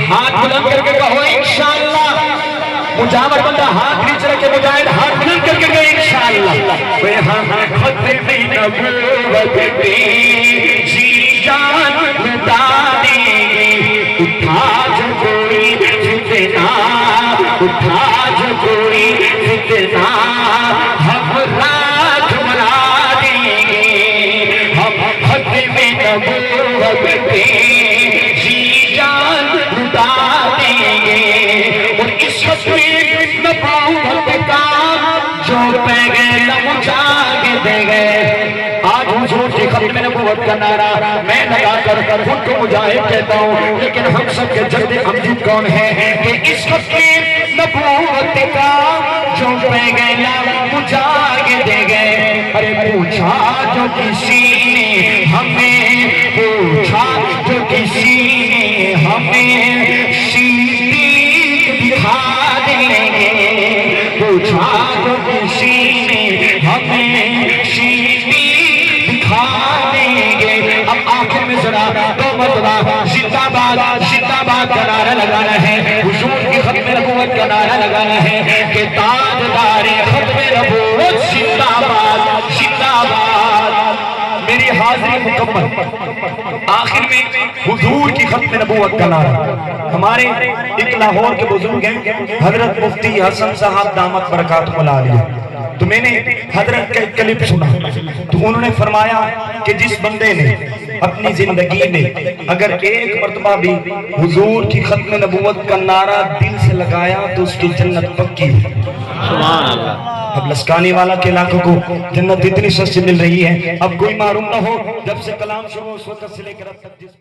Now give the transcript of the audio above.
ہاتھ بلند کر کے کہو انشاءاللہ. مجاور بندہ ہاتھ نیچ رکھ کے مجاہد ہاتھ بلند کر کے کہو انشاءاللہ. وہ ہم ختم نبوت پہ جی جان لٹا دیں گے. اٹھا جو کوئی فتنہ، اٹھا جو کوئی فتنہ، ہم رات بنا دیں گے. ہم ختم نبوت پہ جی جان لٹا دیں گے. اور اس ختم نبوت کا جو پیغام جاگ دے گئے. آج حضور کی ختم نبوت کا نعرہ میں لگا کر خود کو مجاہد کہتا ہوں، لیکن ہم سب کے جد امجد کون ہے کہ اس ختم نبوت کا جو پیغام جاگ دے گئے. ارے پوچھا جو کسی نے ہمیں، پوچھا جو کسی نے ہمیں صدیق دکھا دیں گے. پوچھا جو کسی نے ہمیں صدیق دکھا دیں گے. اب آخر میں ذرا دو مرتبہ زندہ باد زندہ باد کا نعرہ لگانا ہے، حضور کی ختم نبوت کا نعرہ لگانا ہے کہ تاجدار ختم نبوت زندہ باد زندہ باد. میری حاضری مکمل. آخر میں حضور کی ختم نبوت کا نعرہ. ہمارے ایک لاہور کے بزرگ ہیں حضرت مفتی حسن صاحب دامت برکاتہ العالیہ. تو میں نے حضرت کا ایک کلپ سنا تو انہوں نے فرمایا کہ جس بندے نے اپنی زندگی میں اگر ایک مرتبہ بھی حضور کی ختم نبوت کا نعرہ دل سے لگایا تو اس کی جنت پکی ہے. سبحان اللہ. اب لسکانی والا کے علاقوں کو جنت اتنی سستی مل رہی ہے، اب کوئی معلوم نہ ہو جب سے کلام شروع اس وقت سے لے کر اب تک جس